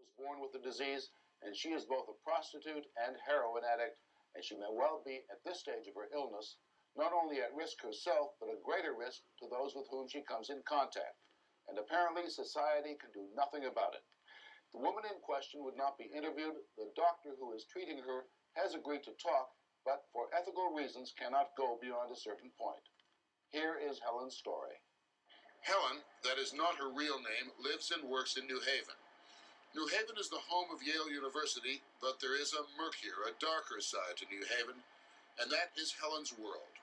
was born with the disease, and she is both a prostitute and heroin addict, and she may well be, at this stage of her illness, not only at risk herself, but a greater risk to those with whom she comes in contact. And apparently society can do nothing about it. The woman in question would not be interviewed. The doctor who is treating her has agreed to talk, but for ethical reasons cannot go beyond a certain point. Here is Helen's story. Helen, that is not her real name, lives and works in New Haven. New Haven is the home of Yale University, but there is a murkier, a darker side to New Haven, and that is Helen's world.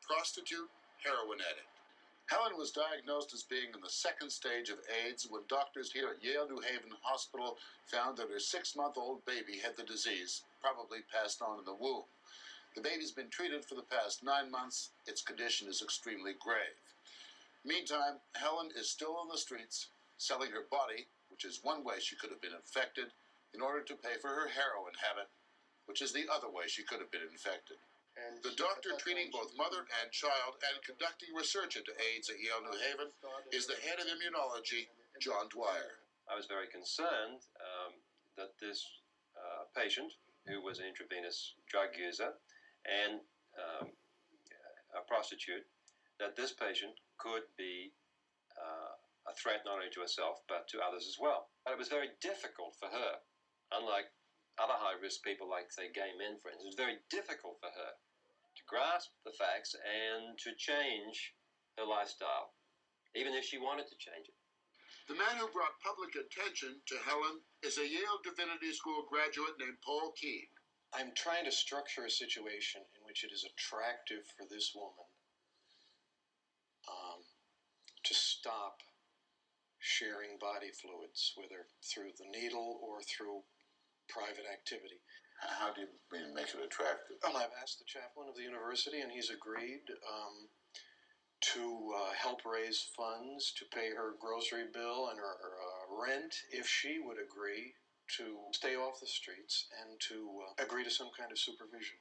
Prostitute, heroin addict. Helen was diagnosed as being in the second stage of AIDS when doctors here at Yale New Haven Hospital found that her 6-month-old baby had the disease, probably passed on in the womb. The baby's been treated for the past 9 months. Its condition is extremely grave. Meantime, Helen is still on the streets, selling her body, which is one way she could have been infected, in order to pay for her heroin habit, which is the other way she could have been infected. The doctor treating both mother and child and conducting research into AIDS at Yale New Haven is the head of immunology, John Dwyer. I was very concerned that this patient, who was an intravenous drug user and a prostitute, that this patient could be a threat not only to herself but to others as well. But it was very difficult for her, unlike other high-risk people like, say, gay men, for instance. It was very difficult for her to grasp the facts and to change her lifestyle, even if she wanted to change it. The man who brought public attention to Helen is a Yale Divinity School graduate named Paul Keene. I'm trying to structure a situation in which it is attractive for this woman to stop sharing body fluids, whether through the needle or through private activity. How do you mean make it attractive? Well, I've asked the chaplain of the university, and he's agreed to help raise funds to pay her grocery bill and her rent if she would agree to stay off the streets and to agree to some kind of supervision.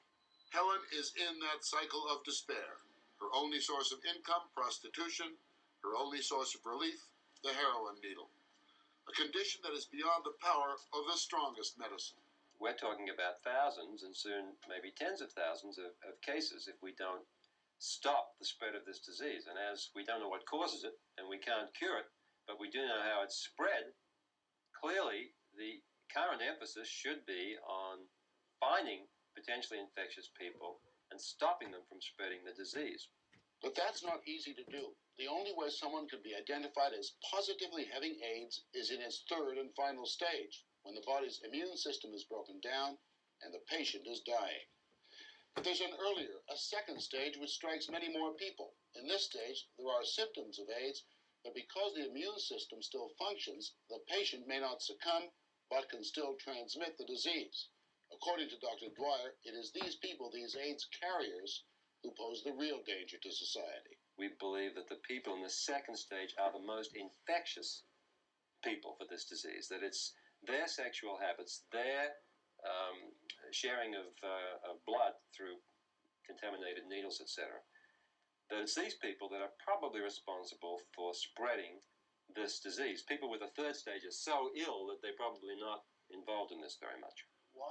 Helen is in that cycle of despair. Her only source of income, prostitution. Her only source of relief, the heroin needle. A condition that is beyond the power of the strongest medicine. We're talking about thousands and soon maybe tens of thousands of cases if we don't stop the spread of this disease. And as we don't know what causes it and we can't cure it, but we do know how it's spread, clearly the current emphasis should be on finding potentially infectious people and stopping them from spreading the disease. But that's not easy to do. The only way someone can be identified as positively having AIDS is in its third and final stage, when the body's immune system is broken down and the patient is dying. But there's an earlier, a second stage, which strikes many more people. In this stage, there are symptoms of AIDS, but because the immune system still functions, the patient may not succumb, but can still transmit the disease. According to Dr. Dwyer, it is these people, these AIDS carriers, who pose the real danger to society. We believe that the people in the second stage are the most infectious people for this disease, that it's their sexual habits, their sharing of blood through contaminated needles, etc., that it's these people that are probably responsible for spreading this disease. People with a third stage are so ill that they're probably not involved in this very much.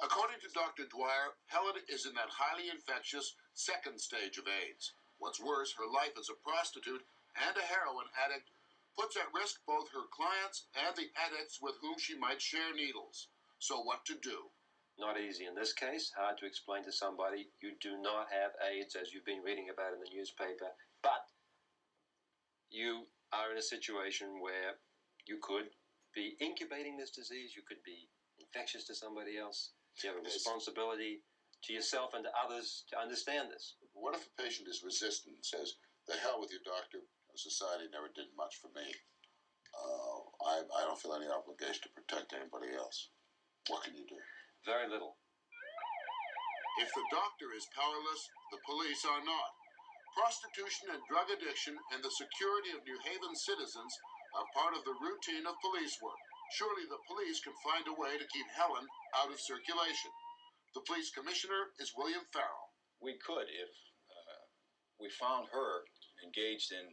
According to Dr. Dwyer, Helen is in that highly infectious second stage of AIDS. What's worse, her life as a prostitute and a heroin addict puts at risk both her clients and the addicts with whom she might share needles. So what to do? Not easy in this case, hard to explain to somebody you do not have AIDS as you've been reading about in the newspaper, but you are in a situation where you could be incubating this disease, you could be infectious to somebody else. You have a responsibility to yourself and to others to understand this. What if a patient is resistant and says, the hell with your doctor, society never did much for me. I don't feel any obligation to protect anybody else. What can you do? Very little. If the doctor is powerless, the police are not. Prostitution and drug addiction and the security of New Haven citizens are part of the routine of police work. Surely the police can find a way to keep Helen out of circulation. The police commissioner is William Farrell. We could, if we found her engaged in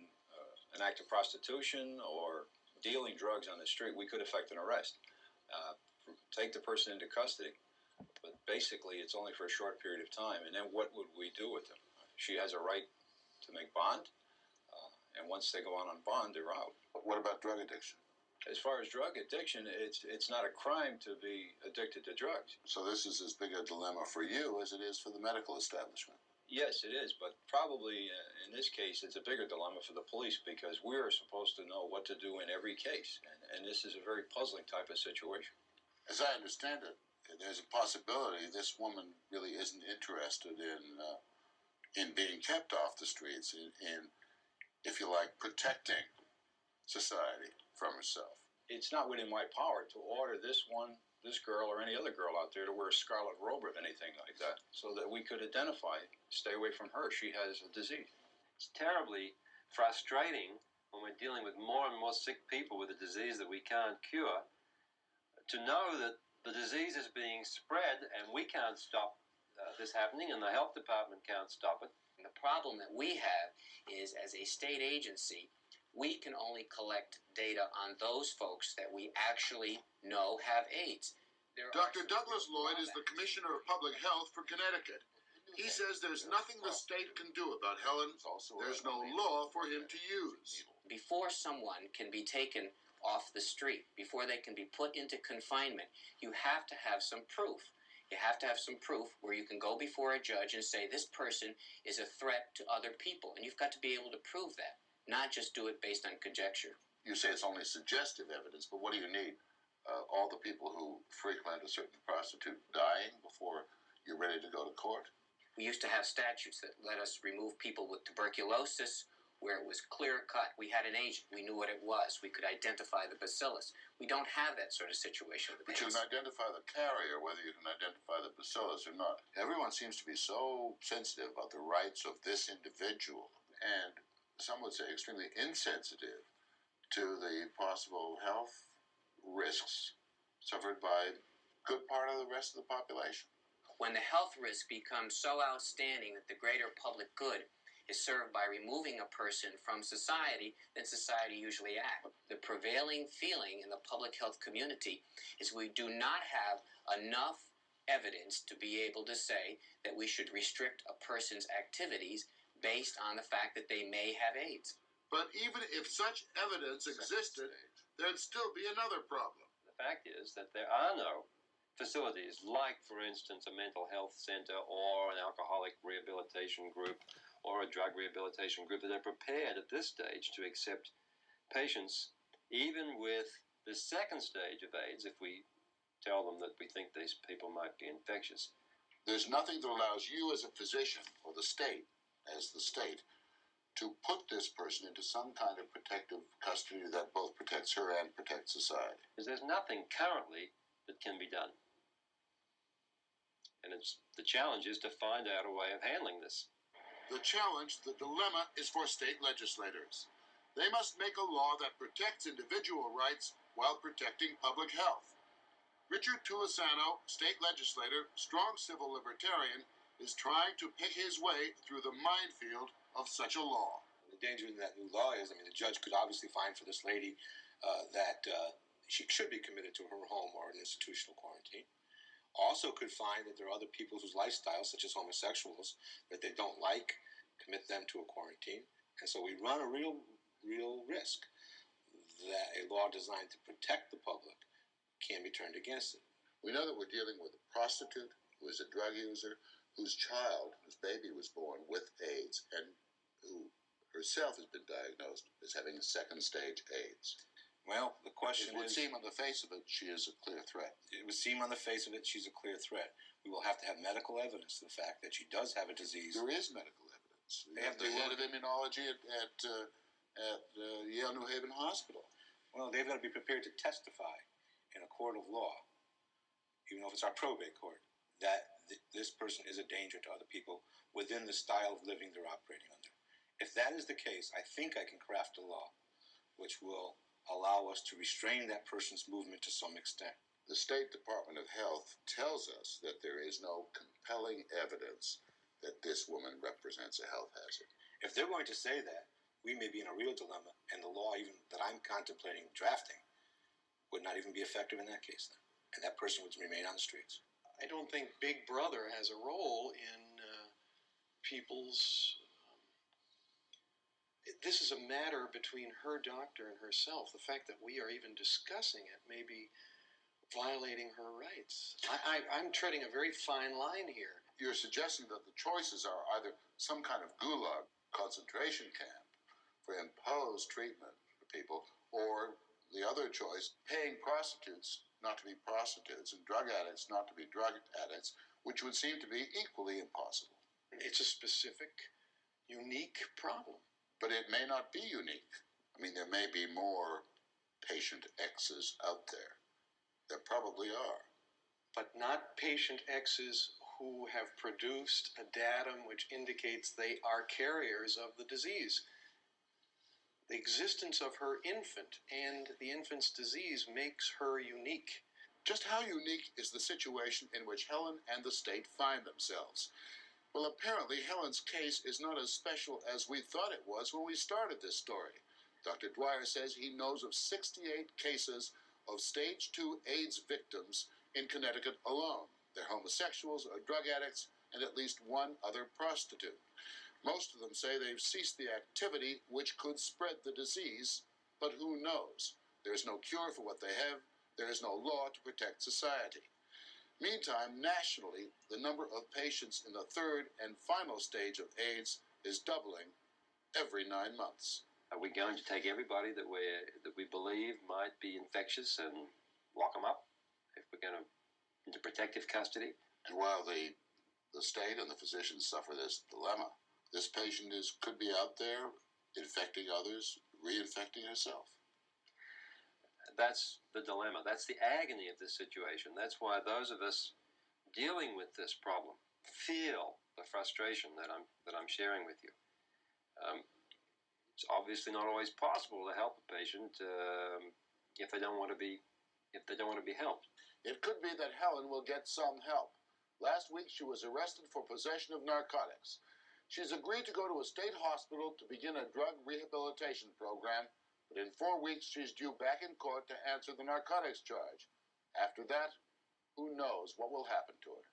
an act of prostitution or dealing drugs on the street, we could effect an arrest. take the person into custody, but basically it's only for a short period of time. And then what would we do with them? She has a right to make bond, and once they go on bond, they're out. What about drug addiction? As far as drug addiction, it's not a crime to be addicted to drugs. So this is as big a dilemma for you as it is for the medical establishment. Yes, it is, but probably in this case, it's a bigger dilemma for the police because we're supposed to know what to do in every case, and this is a very puzzling type of situation. As I understand it, there's a possibility this woman really isn't interested in being kept off the streets, in if you like, protecting society from herself. It's not within my power to order this girl or any other girl out there to wear a scarlet robe or anything like that, so that we could identify, stay away from her. She has a disease. It's terribly frustrating when we're dealing with more and more sick people with a disease that we can't cure, to know that the disease is being spread and we can't stop this happening, and the health department can't stop it. And the problem that we have is, as a state agency, we can only collect data on those folks that we actually know have AIDS. Dr. Douglas Lloyd is the Commissioner of Public Health for Connecticut. He says there's nothing the state can do about Helen. There's no law for him to use. Before someone can be taken off the street, before they can be put into confinement, you have to have some proof. You have to have some proof where you can go before a judge and say this person is a threat to other people. And you've got to be able to prove that, not just do it based on conjecture. You say it's only suggestive evidence, but what do you need? All the people who frequent a certain prostitute dying before you're ready to go to court? We used to have statutes that let us remove people with tuberculosis where it was clear cut. We had an agent. We knew what it was. We could identify the bacillus. We don't have that sort of situation with But you AIDS. can identify the carrier, whether you can identify the bacillus or not. Everyone seems to be so sensitive about the rights of this individual, and some would say extremely insensitive to the possible health risks suffered by a good part of the rest of the population. When the health risk becomes so outstanding that the greater public good is served by removing a person from society, then society usually acts. The prevailing feeling in the public health community is we do not have enough evidence to be able to say that we should restrict a person's activities based on the fact that they may have AIDS. But even if such evidence existed, there'd still be another problem. The fact is that there are no facilities like, for instance, a mental health center or an alcoholic rehabilitation group or a drug rehabilitation group that are prepared at this stage to accept patients, even with the second stage of AIDS, if we tell them that we think these people might be infectious. There's nothing that allows you as a physician, or the state, as the state, to put this person into some kind of protective custody that both protects her and protects society. Because there's nothing currently that can be done. And the challenge is to find out a way of handling this. The challenge, the dilemma, is for state legislators. They must make a law that protects individual rights while protecting public health. Richard Tulisano, state legislator, strong civil libertarian, is trying to pick his way through the minefield of such a law. The danger in that new law is, the judge could obviously find for this lady that she should be committed to her home or an institutional quarantine. Also could find that there are other people whose lifestyles, such as homosexuals, that they don't like, commit them to a quarantine. And so we run a real risk that a law designed to protect the public can be turned against it. We know that we're dealing with a prostitute who is a drug user, whose baby was born with AIDS, and who herself has been diagnosed as having second stage AIDS. Well, the question is... It would is... seem on the face of it she is a clear threat. It would seem on the face of it she's a clear threat. We will have to have medical evidence to the fact that she does have a disease. There is medical evidence. We have the head of immunology at Yale New Haven Hospital. Well, they've got to be prepared to testify in a court of law, even if it's our probate court, that this person is a danger to other people within the style of living they're operating under. If that is the case, I think I can craft a law which will allow us to restrain that person's movement to some extent. The State Department of Health tells us that there is no compelling evidence that this woman represents a health hazard. If they're going to say that, we may be in a real dilemma, and the law even that I'm contemplating drafting would not even be effective in that case then. and that person would remain on the streets. I don't think Big Brother has a role in people's. This is a matter between her doctor and herself. The fact that we are even discussing it may be violating her rights. I'm treading a very fine line here. You're suggesting that the choices are either some kind of gulag concentration camp for imposed treatment for people, or the other choice, paying prostitutes not to be prostitutes and drug addicts not to be drug addicts, which would seem to be equally impossible. It's a specific, unique problem. But it may not be unique. I mean, there may be more patient X's out there. There probably are. But not patient X's who have produced a datum which indicates they are carriers of the disease. The existence of her infant and the infant's disease makes her unique. Just how unique is the situation in which Helen and the state find themselves? Well, apparently Helen's case is not as special as we thought it was when we started this story. Dr. Dwyer says he knows of 68 cases of stage 2 AIDS victims in Connecticut alone. They're homosexuals or drug addicts and at least one other prostitute. Most of them say they've ceased the activity which could spread the disease, but who knows? There is no cure for what they have. There is no law to protect society. Meantime, nationally, the number of patients in the third and final stage of AIDS is doubling every 9 months. Are we going to take everybody that we believe might be infectious and lock them up if we're going to into protective custody? And while the state and the physicians suffer this dilemma, this patient could be out there infecting others, reinfecting herself. That's the dilemma. That's the agony of this situation. That's why those of us dealing with this problem feel the frustration that I'm sharing with you. It's obviously not always possible to help a patient if they don't want to be helped. It could be that Helen will get some help. Last week she was arrested for possession of narcotics. She's agreed to go to a state hospital to begin a drug rehabilitation program, but in 4 weeks she's due back in court to answer the narcotics charge. After that, who knows what will happen to her.